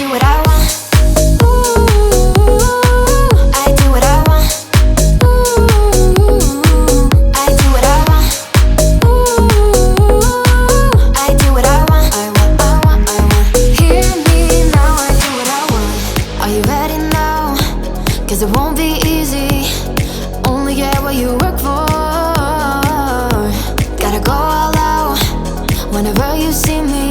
do what I want. Ooh, I do what I want. Ooh, I do what I want. Ooh, I do what I want. I want. Hear me now, I do what I want. Are you ready now? 'Cause it won't be easy. Only get what you work for. Gotta go all out whenever you see me.